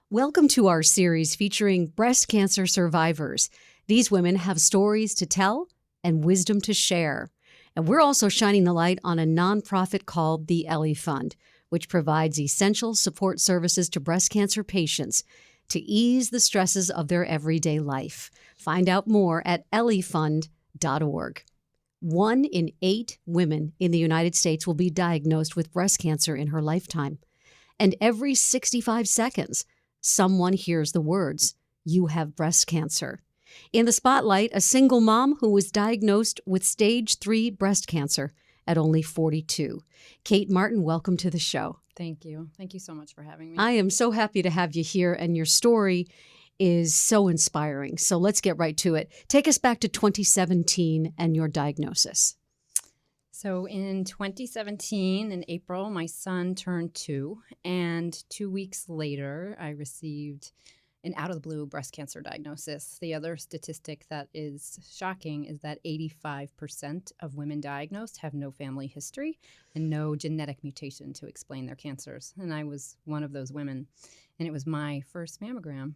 Welcome to our series featuring breast cancer survivors. These women have stories to tell and wisdom to share. And we're also shining the light on a nonprofit called the Ellie Fund, which provides essential support services to breast cancer patients to ease the stresses of their everyday life. Find out more at elliefund.org. 1 in 8 women in the United States will be diagnosed with breast cancer in her lifetime. And every 65 seconds, someone hears the words, "You have breast cancer." In the spotlight, a single mom who was diagnosed with stage 3 breast cancer at only 42. Kate Martin, welcome to the show. Thank you. Thank you so much for having me. I am so happy to have you here, and your story is so inspiring. So let's get right to it. Take us back to 2017 and your diagnosis. So in 2017, in April, my son turned 2, and 2 weeks later, I received an out-of-the-blue breast cancer diagnosis. The other statistic that is shocking is that 85% of women diagnosed have no family history and no genetic mutation to explain their cancers. And I was one of those women. And it was my first mammogram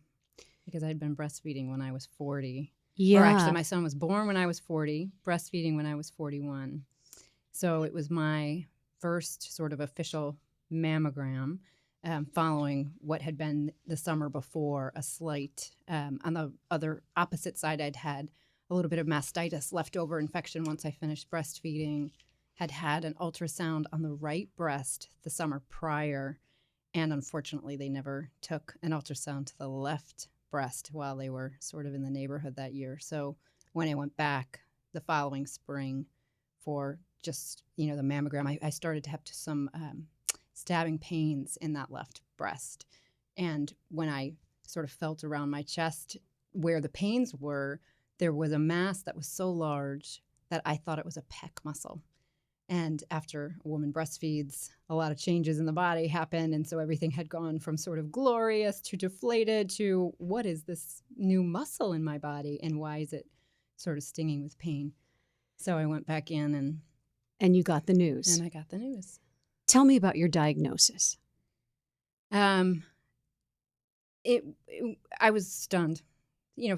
because I'd been breastfeeding when I was 40. Yeah. Or actually, my son was born when I was 40, breastfeeding when I was 41. So it was my first sort of official mammogram following what had been the summer before a slight, on the other opposite side, I'd had a little bit of mastitis, leftover infection once I finished breastfeeding, had an ultrasound on the right breast the summer prior, and unfortunately they never took an ultrasound to the left breast while they were sort of in the neighborhood that year. So when I went back the following spring for just, the mammogram, I started to have some stabbing pains in that left breast. And when I sort of felt around my chest where the pains were, there was a mass that was so large that I thought it was a pec muscle. And after a woman breastfeeds, a lot of changes in the body happen. And so everything had gone from sort of glorious to deflated to what is this new muscle in my body and why is it sort of stinging with pain? So I went back in And you got the news. and I got the news. Tell me about your diagnosis. I was stunned,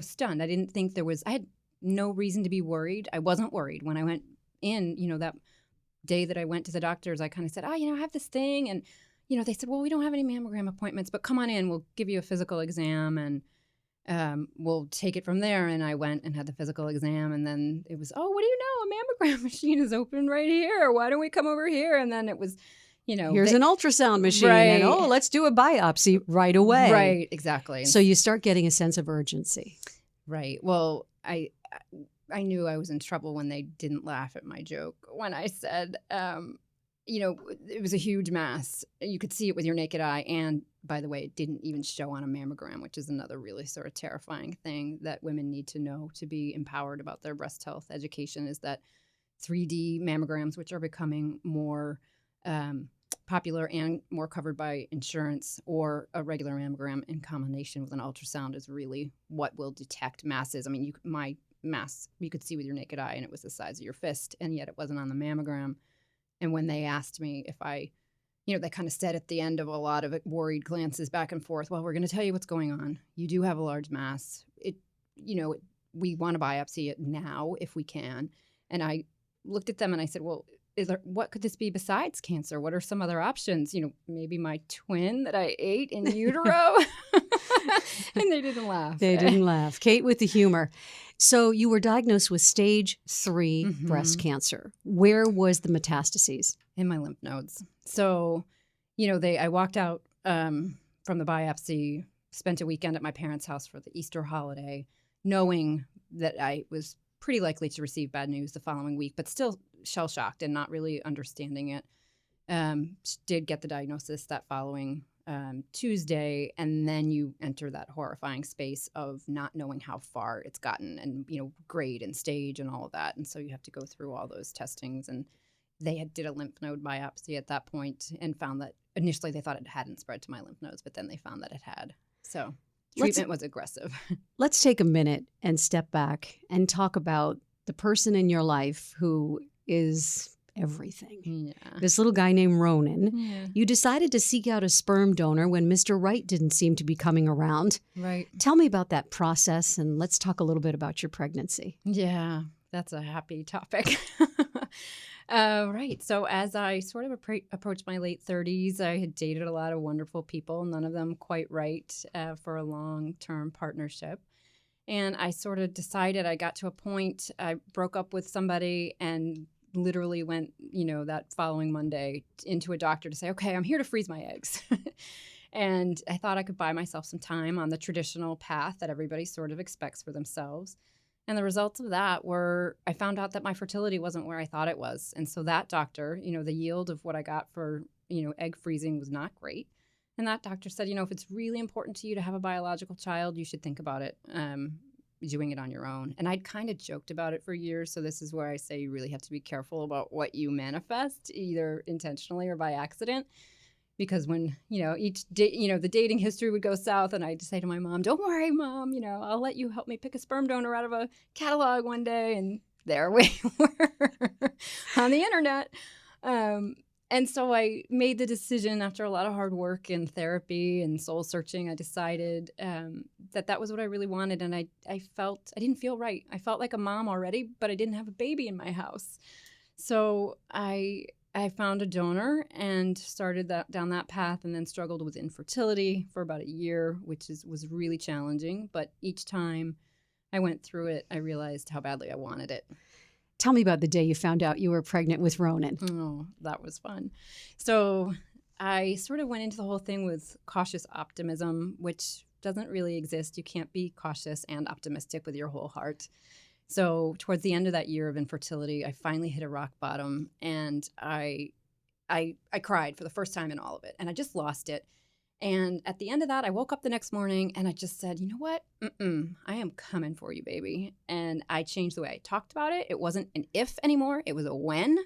stunned. I didn't think I had no reason to be worried. I wasn't worried when I went in, that day that I went to the doctors. I kind of said, I have this thing. And, they said, well, we don't have any mammogram appointments, but come on in. We'll give you a physical exam and we'll take it from there. And I went and had the physical exam. And then it was, oh, what do you know? A mammogram machine is open right here. Why don't we come over here? And then it was, here's an ultrasound machine. Right. And let's do a biopsy right away. Right, exactly. So you start getting a sense of urgency. Right. Well, I knew I was in trouble when they didn't laugh at my joke when I said, it was a huge mass. You could see it with your naked eye. And by the way, it didn't even show on a mammogram, which is another really sort of terrifying thing that women need to know to be empowered about their breast health education is that 3D mammograms, which are becoming more popular and more covered by insurance, or a regular mammogram in combination with an ultrasound is really what will detect masses. I mean, my mass you could see with your naked eye and it was the size of your fist, and yet it wasn't on the mammogram. And when they asked me if they kind of said at the end of a lot of worried glances back and forth, well, we're going to tell you what's going on. You do have a large mass. We want to biopsy it now if we can. And I looked at them and I said, well, what could this be besides cancer? What are some other options? Maybe my twin that I ate in utero. And they didn't laugh. They didn't laugh. Kate with the humor. So you were diagnosed with stage 3 breast cancer. Where was the metastases? In my lymph nodes. So, I walked out from the biopsy, spent a weekend at my parents' house for the Easter holiday, knowing that I was pretty likely to receive bad news the following week, but still shell-shocked and not really understanding it. Did get the diagnosis that following Tuesday, and then you enter that horrifying space of not knowing how far it's gotten and, grade and stage and all of that. And so you have to go through all those testings. And they did a lymph node biopsy at that point and found that initially they thought it hadn't spread to my lymph nodes, but then they found that it had. So treatment was aggressive. Let's take a minute and step back and talk about the person in your life who is everything. Yeah. This little guy named Ronan. Yeah. You decided to seek out a sperm donor when Mr. Right didn't seem to be coming around. Right. Tell me about that process, and let's talk a little bit about your pregnancy. Yeah. That's a happy topic. Right. So as I sort of approached my late 30s, I had dated a lot of wonderful people, none of them quite right for a long-term partnership. And I sort of decided, I got to a point, I broke up with somebody and literally went, that following Monday into a doctor to say, okay, I'm here to freeze my eggs. And I thought I could buy myself some time on the traditional path that everybody sort of expects for themselves. And the results of that were, I found out that my fertility wasn't where I thought it was. And so that doctor, the yield of what I got for, egg freezing was not great. And that doctor said, if it's really important to you to have a biological child, you should think about it, doing it on your own. And I'd kind of joked about it for years. So this is where I say you really have to be careful about what you manifest, either intentionally or by accident. Because when, the dating history would go south and I'd say to my mom, don't worry, Mom, I'll let you help me pick a sperm donor out of a catalog one day. And there we were on the internet. And so I made the decision after a lot of hard work and therapy and soul searching. I decided that was what I really wanted. And I didn't feel right. I felt like a mom already, but I didn't have a baby in my house. So I found a donor and started down that path, and then struggled with infertility for about a year, which was really challenging. But each time I went through it, I realized how badly I wanted it. Tell me about the day you found out you were pregnant with Ronan. Oh, that was fun. So I sort of went into the whole thing with cautious optimism, which doesn't really exist. You can't be cautious and optimistic with your whole heart. So towards the end of that year of infertility, I finally hit a rock bottom, and I cried for the first time in all of it, and I just lost it. And at the end of that, I woke up the next morning and I just said, you know what? I am coming for you, baby. And I changed the way I talked about it. It wasn't an if anymore. It was a when.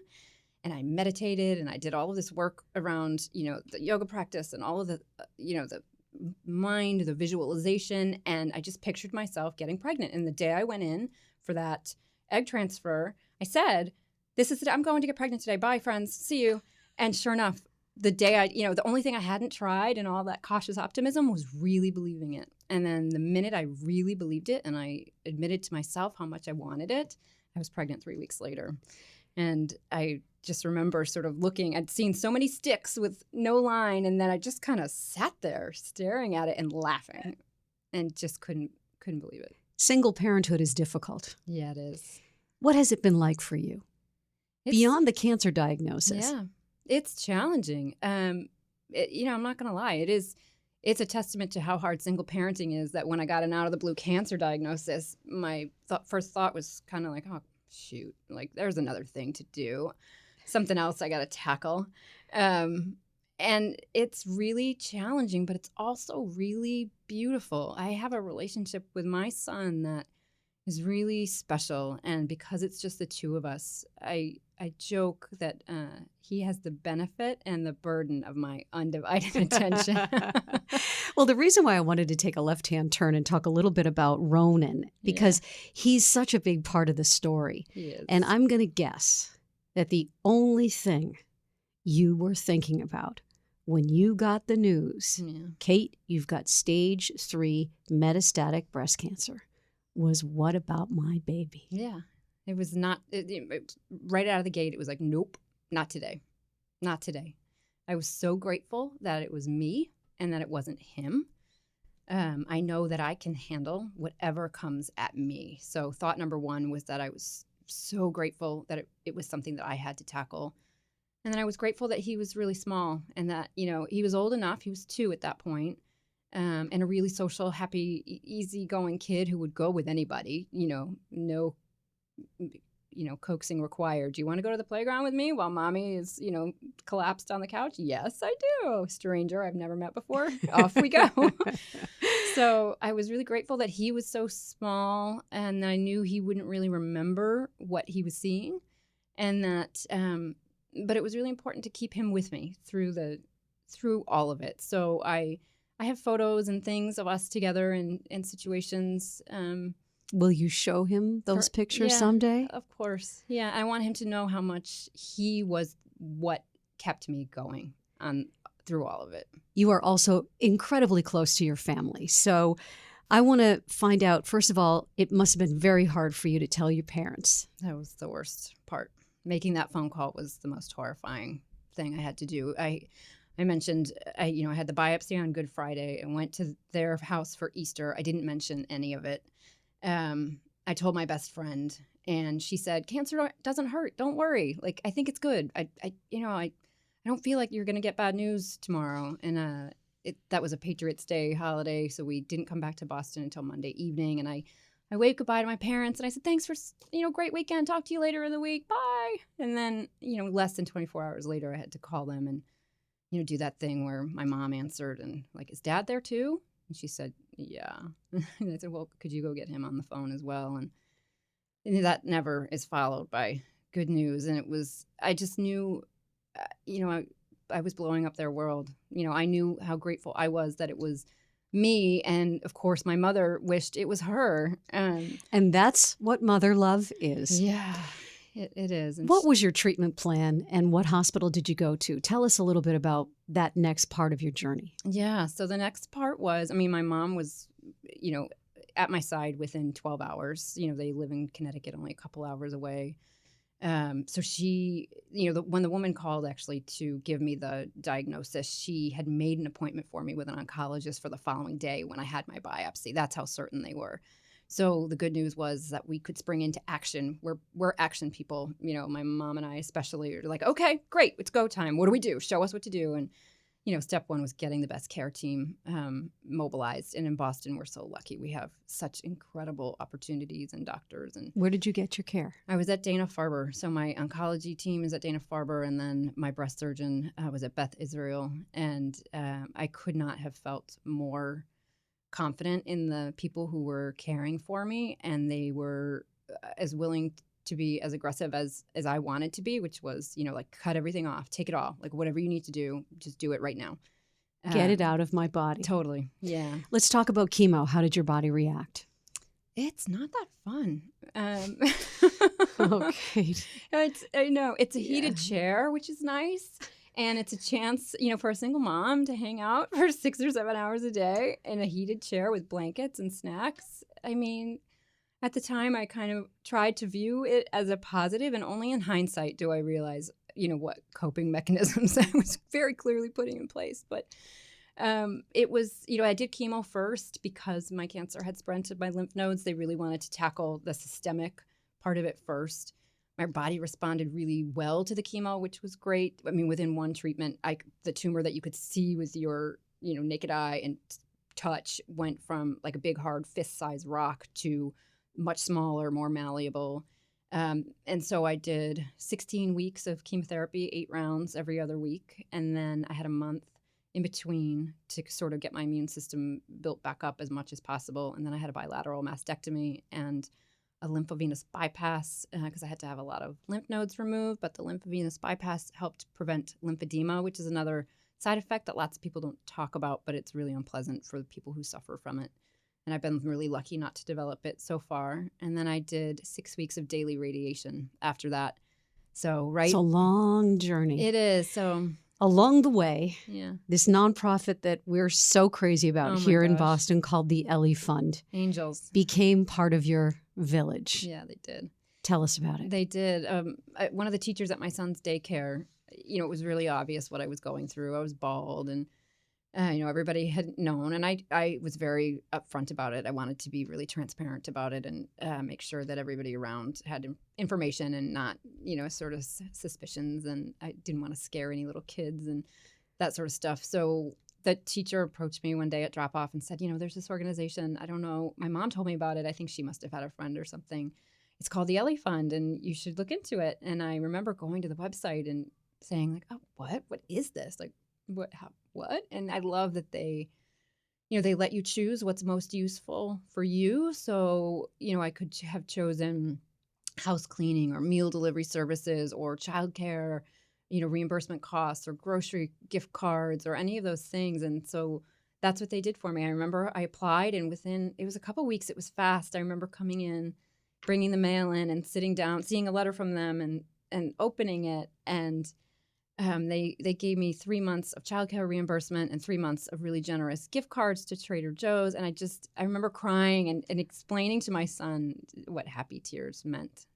And I meditated and I did all of this work around, the yoga practice and all of the, the mind, the visualization. And I just pictured myself getting pregnant. And the day I went in for that egg transfer, I said, I'm going to get pregnant today. Bye, friends. See you. And sure enough, the day the only thing I hadn't tried and all that cautious optimism was really believing it. And then the minute I really believed it and I admitted to myself how much I wanted it, I was pregnant 3 weeks later. And I just remember sort of looking, I'd seen so many sticks with no line, and then I just kind of sat there staring at it and laughing and just couldn't believe it. Single parenthood is difficult. Yeah, it is. What has it been like for you? Beyond the cancer diagnosis. Yeah. It's challenging. I'm not going to lie. It's a testament to how hard single parenting is that when I got an out of the blue cancer diagnosis, my first thought was kind of like, oh, shoot, like there's another thing to do, something else I got to tackle. And it's really challenging, but it's also really beautiful. I have a relationship with my son that is really special. And because it's just the two of us, I joke that he has the benefit and the burden of my undivided attention. Well, the reason why I wanted to take a left-hand turn and talk a little bit about Ronan, because he's such a big part of the story. He is. And I'm going to guess that the only thing you were thinking about when you got the news, Kate, you've got stage 3 metastatic breast cancer, was what about my baby? Yeah. It was not, right out of the gate, it was like, nope, not today. Not today. I was so grateful that it was me and that it wasn't him. I know that I can handle whatever comes at me. So thought number one was that I was so grateful that it was something that I had to tackle. And then I was grateful that he was really small and that, he was old enough. He was 2 at that point, and a really social, happy, easygoing kid who would go with anybody, no coaxing required. Do you want to go to the playground with me while mommy is, collapsed on the couch? Yes, I do. Stranger I've never met before. Off we go. So I was really grateful that he was so small and I knew he wouldn't really remember what he was seeing, and that, but it was really important to keep him with me through all of it. So I have photos and things of us together in situations, Will you show him those pictures someday? Of course. Yeah, I want him to know how much he was what kept me going on through all of it. You are also incredibly close to your family. So I want to find out, first of all, it must have been very hard for you to tell your parents. That was the worst part. Making that phone call was the most horrifying thing I had to do. I mentioned I had the biopsy on Good Friday and went to their house for Easter. I didn't mention any of it. I told my best friend, and she said, "Cancer doesn't hurt. Don't worry. Like, I think it's good. I don't feel like you're going to get bad news tomorrow." And that was a Patriots Day holiday, so we didn't come back to Boston until Monday evening. And I waved goodbye to my parents, and I said, "Thanks for great weekend. Talk to you later in the week. Bye." And then less than 24 hours later, I had to call them and do that thing where my mom answered and like, "Is Dad there too?" And she said, "Yeah." And I said, "Well, could you go get him on the phone as well?" And that never is followed by good news. And I just knew, I was blowing up their world. I knew how grateful I was that it was me. And of course, my mother wished it was her. And that's what mother love is. Yeah, it is. And what was your treatment plan and what hospital did you go to? Tell us a little bit about that next part of your journey. Yeah. So the next part was, my mom was, at my side within 12 hours. They live in Connecticut, only a couple hours away. So she, when the woman called actually to give me the diagnosis, she had made an appointment for me with an oncologist for the following day when I had my biopsy. That's how certain they were. So the good news was that we could spring into action. We're action people. My mom and I especially are like, okay, great, it's go time. What do we do? Show us what to do. And step one was getting the best care team mobilized. And in Boston, we're so lucky. We have such incredible opportunities and doctors. And where did you get your care? I was at Dana-Farber. So my oncology team is at Dana-Farber, and then my breast surgeon was at Beth Israel. And I could not have felt more confident in the people who were caring for me, and they were as willing to be as aggressive as I wanted to be, which was, like, cut everything off, take it all, like whatever you need to do, just do it right now. Get it out of my body. Totally. Yeah. Let's talk about chemo. How did your body react? It's not that fun. Okay. It's a heated chair, which is nice. And it's a chance, for a single mom to hang out for 6 or 7 hours a day in a heated chair with blankets and snacks. At the time, I kind of tried to view it as a positive, and only in hindsight do I realize, what coping mechanisms I was very clearly putting in place. But it was, I did chemo first because my cancer had spread to my lymph nodes. They really wanted to tackle the systemic part of it first. My body responded really well to the chemo, which was great. Within one treatment, the tumor that you could see with your, naked eye and touch went from like a big, hard fist-sized rock to much smaller, more malleable. And so I did 16 weeks of chemotherapy, 8 rounds every other week. And then I had a month in between to sort of get my immune system built back up as much as possible. And then I had a bilateral mastectomy and a lymphovenous bypass because I had to have a lot of lymph nodes removed. But the lymphovenous bypass helped prevent lymphedema, which is another side effect that lots of people don't talk about, but it's really unpleasant for the people who suffer from it. And I've been really lucky not to develop it so far. And then I did 6 weeks of daily radiation after that. So, right. It's a long journey. It is. So along the way, yeah, this nonprofit that we're so crazy about here in Boston called the Ellie Fund. Angels. Became part of your village. Yeah, they did. Tell us about it. They did. One of the teachers at my son's daycare, it was really obvious what I was going through. I was bald and everybody had known, and I was very upfront about it. I wanted to be really transparent about it and make sure that everybody around had information and not, sort of suspicions. And I didn't want to scare any little kids and that sort of stuff. So the teacher approached me one day at drop-off and said, there's this organization. I don't know. My mom told me about it. I think she must have had a friend or something. It's called the Ellie Fund, and you should look into it. And I remember going to the website and saying, like, oh, what is this? Like, what? And I love that they let you choose what's most useful for you. So, I could have chosen house cleaning or meal delivery services or childcare, reimbursement costs or grocery gift cards or any of those things. And so that's what they did for me. I remember I applied, and it was a couple weeks, it was fast. I remember coming in, bringing the mail in and sitting down, seeing a letter from them and opening it. And they gave me 3 months of childcare reimbursement and 3 months of really generous gift cards to Trader Joe's. And I remember crying and explaining to my son what happy tears meant.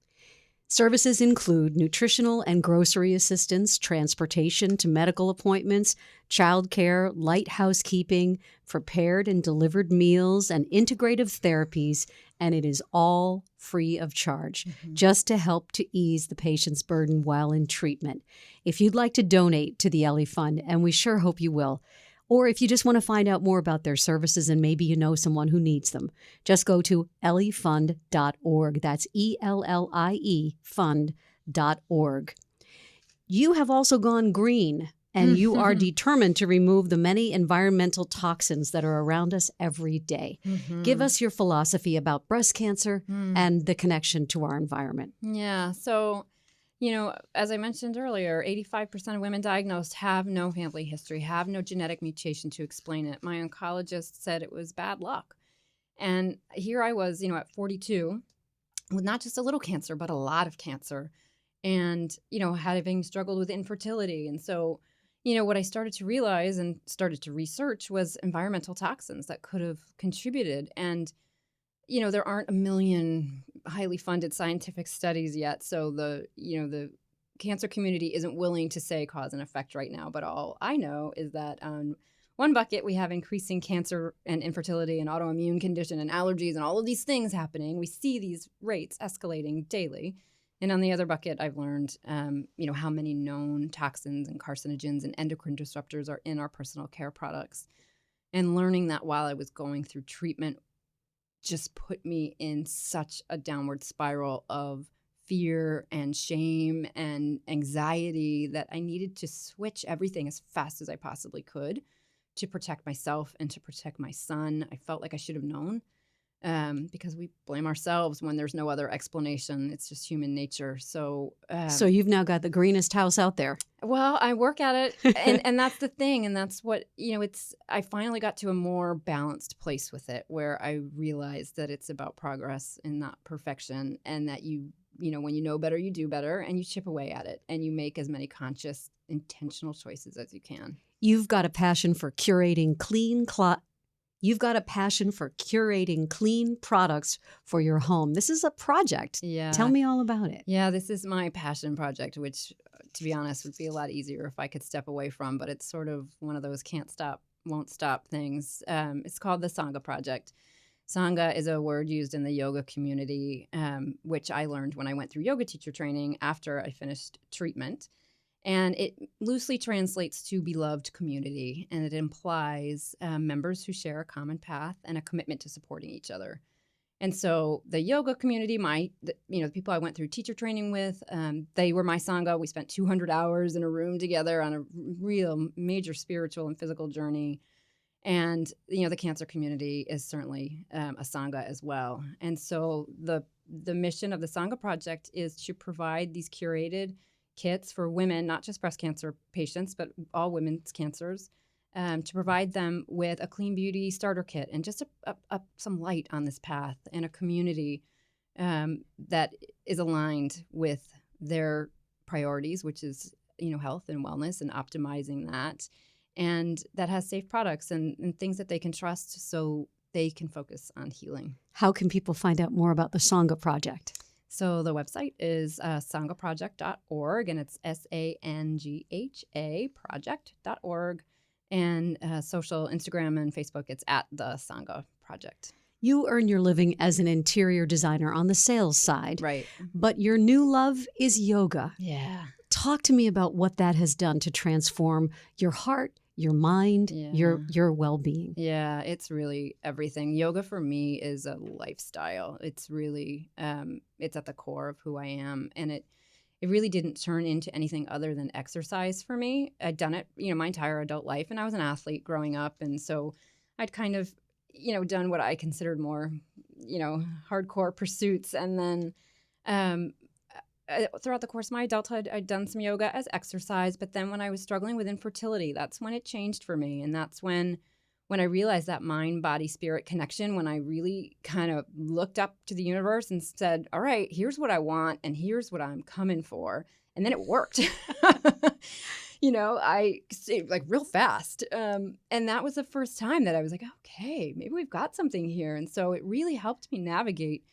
Services include nutritional and grocery assistance, transportation to medical appointments, childcare, light housekeeping, prepared and delivered meals, and integrative therapies, and it is all free of charge, just to help to ease the patient's burden while in treatment. If you'd like to donate to the Ellie Fund, and we sure hope you will, or if you just want to find out more about their services and maybe you know someone who needs them, just go to elliefund.org. That's ELLIE fund.org. You have also gone green, and you are determined to remove the many environmental toxins that are around us every day. Give us your philosophy about breast cancer and the connection to our environment. Yeah. So, as I mentioned earlier, 85% of women diagnosed have no family history, have no genetic mutation to explain it. My oncologist said it was bad luck. And here I was, at 42, with not just a little cancer, but a lot of cancer. And, having struggled with infertility. And so, what I started to realize and started to research was environmental toxins that could have contributed. And there aren't a million highly funded scientific studies yet. So the cancer community isn't willing to say cause and effect right now. But all I know is that on one bucket, we have increasing cancer and infertility and autoimmune condition and allergies and all of these things happening. We see these rates escalating daily. And on the other bucket, I've learned, how many known toxins and carcinogens and endocrine disruptors are in our personal care products. And learning that while I was going through treatment just put me in such a downward spiral of fear and shame and anxiety that I needed to switch everything as fast as I possibly could to protect myself and to protect my son. I felt like I should have known because we blame ourselves when there's no other explanation. It's just human nature. So you've now got the greenest house out there. Well, I work at it, and that's the thing, and that's what, I finally got to a more balanced place with it where I realized that it's about progress and not perfection, and that when you know better, you do better, and you chip away at it, and you make as many conscious, intentional choices as you can. You've got a passion for curating clean products for your home. This is a project. Yeah. Tell me all about it. Yeah, this is my passion project, which, to be honest, would be a lot easier if I could step away from, but it's sort of one of those can't stop, won't stop things. It's called the Sangha Project. Sangha is a word used in the yoga community, which I learned when I went through yoga teacher training after I finished treatment. And it loosely translates to beloved community, and it implies members who share a common path and a commitment to supporting each other. And so the yoga community, the people I went through teacher training with, they were my Sangha. We spent 200 hours in a room together on a real major spiritual and physical journey. And, the cancer community is certainly a Sangha as well. And so the mission of the Sangha Project is to provide these curated kits for women, not just breast cancer patients, but all women's cancers, to provide them with a clean beauty starter kit and just some light on this path and a community that is aligned with their priorities, which is, health and wellness and optimizing that, and that has safe products and things that they can trust so they can focus on healing. How can people find out more about the Sangha Project? So the website is sanghaproject.org, and it's SANGHA project.org. And social, Instagram and Facebook, it's at the Sangha Project. You earn your living as an interior designer on the sales side. Right. But your new love is yoga. Yeah. Talk to me about what that has done to transform your heart, your mind, your well-being. Yeah, it's really everything. Yoga for me is a lifestyle. It's really, it's at the core of who I am. And it really didn't turn into anything other than exercise for me. I'd done it, my entire adult life, and I was an athlete growing up. And so I'd kind of, done what I considered more, hardcore pursuits. And then throughout the course of my adulthood, I'd done some yoga as exercise. But then when I was struggling with infertility, that's when it changed for me. And that's when when I realized that mind, body, spirit connection, when I really kind of looked up to the universe and said, all right, here's what I want and here's what I'm coming for. And then it worked. Like real fast. And that was the first time that I was like, okay, maybe we've got something here. And so it really helped me navigate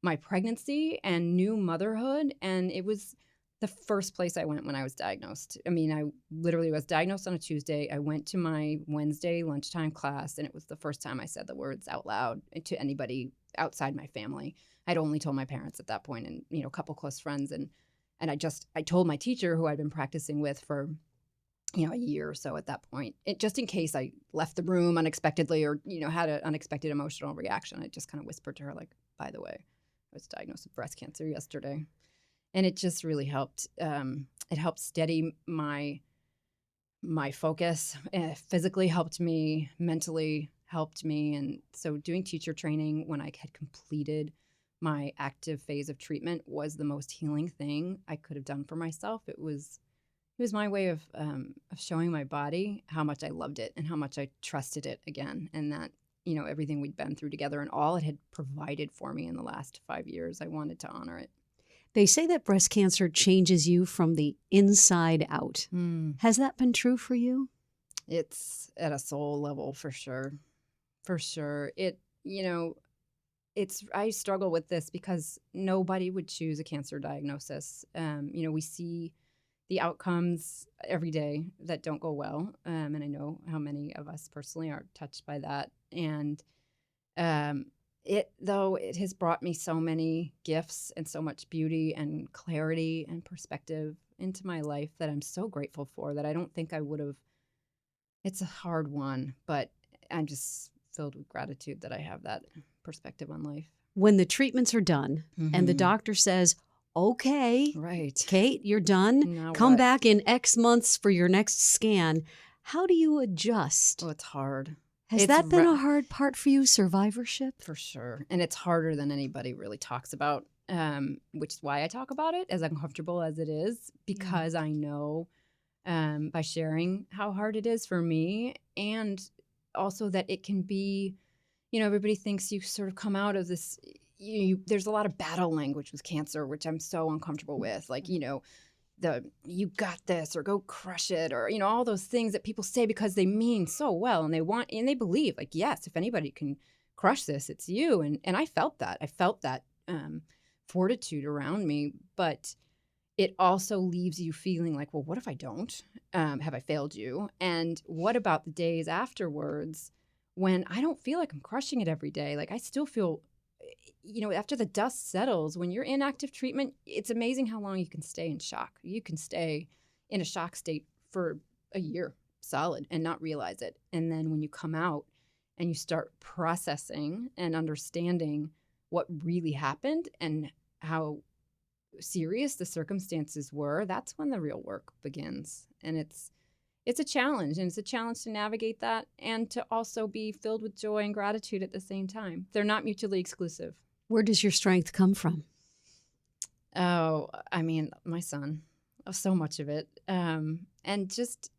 my pregnancy and new motherhood. And it was the first place I went when I was diagnosed. I mean, I literally was diagnosed on a Tuesday. I went to my Wednesday lunchtime class, and it was the first time I said the words out loud to anybody outside my family. I'd only told my parents at that point and, a couple close friends. And I told my teacher, who I'd been practicing with for, a year or so at that point, just in case I left the room unexpectedly or, had an unexpected emotional reaction. I just kind of whispered to her, like, by the way, I was diagnosed with breast cancer yesterday. And it just really helped. It helped steady my focus. Physically helped me, mentally helped me. And so doing teacher training when I had completed my active phase of treatment was the most healing thing I could have done for myself. It was my way of showing my body how much I loved it and how much I trusted it again. And that, everything we'd been through together and all it had provided for me in the last 5 years, I wanted to honor it. They say that breast cancer changes you from the inside out. Has that been true for you? It's at a soul level for sure. For sure. I struggle with this because nobody would choose a cancer diagnosis. We see the outcomes every day that don't go well. And I know how many of us personally are touched by that. And it has brought me so many gifts and so much beauty and clarity and perspective into my life that I'm so grateful for, that I don't think I would have. It's a hard one, but I'm just filled with gratitude that I have that perspective on life. When the treatments are done and the doctor says, okay, right, Kate, you're done. Now Come what? back in X months for your next scan. How do you adjust? Oh, it's hard. Has that been a hard part for you, survivorship? For sure. And it's harder than anybody really talks about, which is why I talk about it, as uncomfortable as it is, because I know by sharing how hard it is for me, and also that it can be, everybody thinks you sort of come out of this, there's a lot of battle language with cancer, which I'm so uncomfortable with. Like, you got this, or go crush it, or, all those things that people say because they mean so well and they believe, like, yes, if anybody can crush this, it's you. And I felt that. Fortitude around me, but it also leaves you feeling like, well, what if I don't? Have I failed you? And what about the days afterwards when I don't feel like I'm crushing it every day? Like, I still feel, after the dust settles, when you're in active treatment, it's amazing how long you can stay in shock. You can stay in a shock state for a year solid and not realize it. And then when you come out and you start processing and understanding what really happened and how serious the circumstances were, that's when the real work begins. And it's a challenge, and it's a challenge to navigate that and to also be filled with joy and gratitude at the same time. They're not mutually exclusive. Where does your strength come from? Oh, I mean, my son, so much of it. And just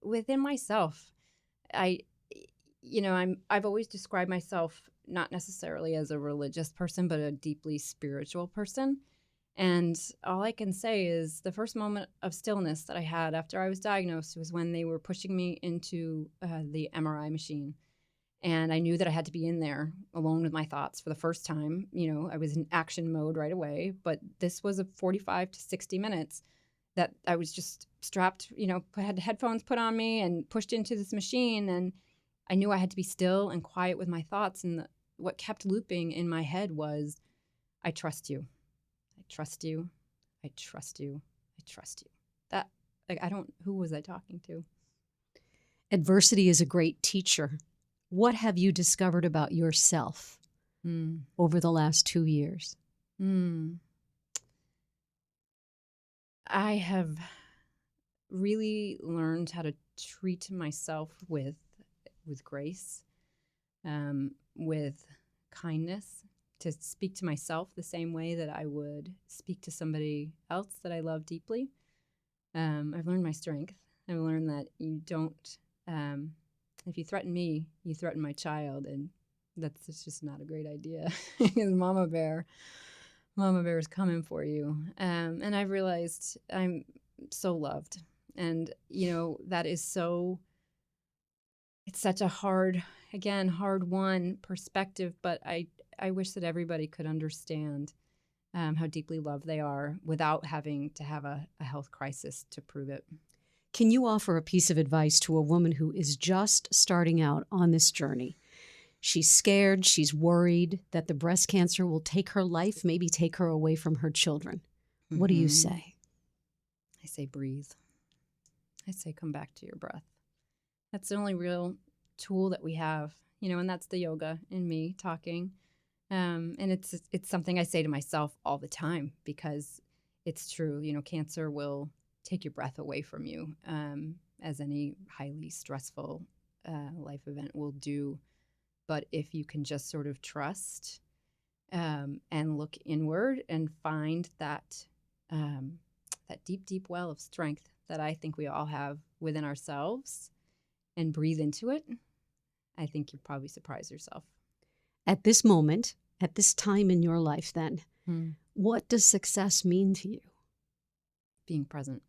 within myself, I've always described myself not necessarily as a religious person, but a deeply spiritual person. And all I can say is the first moment of stillness that I had after I was diagnosed was when they were pushing me into the MRI machine. And I knew that I had to be in there alone with my thoughts for the first time. I was in action mode right away, but this was a 45 to 60 minutes that I was just strapped, had headphones put on me and pushed into this machine. And I knew I had to be still and quiet with my thoughts. And what kept looping in my head was, I trust you. I trust you. I trust you. I trust you. That, who was I talking to? Adversity is a great teacher. What have you discovered about yourself over the last 2 years? I have really learned how to treat myself with grace, with kindness, to speak to myself the same way that I would speak to somebody else that I love deeply. I've learned my strength. I've learned that you don't if you threaten me, you threaten my child, and it's just not a great idea. Because Mama Bear is coming for you. And I've realized I'm so loved. And, that is it's such a hard won perspective, but I wish that everybody could understand how deeply loved they are without having to have a health crisis to prove it. Can you offer a piece of advice to a woman who is just starting out on this journey? She's scared, she's worried that the breast cancer will take her life, maybe take her away from her children. What do you say? I say breathe. I say come back to your breath. That's the only real tool that we have, and that's the yoga in me talking. And it's something I say to myself all the time because it's true. Cancer will take your breath away from you, as any highly stressful life event will do. But if you can just sort of trust and look inward and find that deep, deep well of strength that I think we all have within ourselves and breathe into it, I think you'll probably surprise yourself. At this moment, at this time in your life then, what does success mean to you? Being present.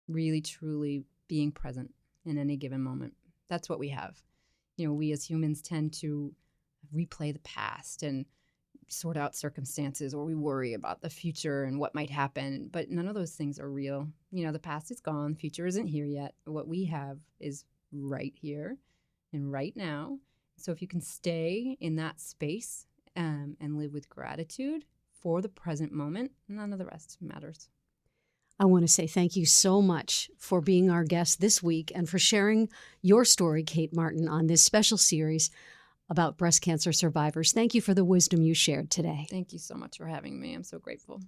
Really, truly being present in any given moment. That's what we have. We as humans tend to replay the past and sort out circumstances, or we worry about the future and what might happen, but none of those things are real. The past is gone, the future isn't here yet. What we have is right here and right now. So if you can stay in that space and live with gratitude for the present moment, none of the rest matters. I want to say thank you so much for being our guest this week and for sharing your story, Kate Martin, on this special series about breast cancer survivors. Thank you for the wisdom you shared today. Thank you so much for having me. I'm so grateful.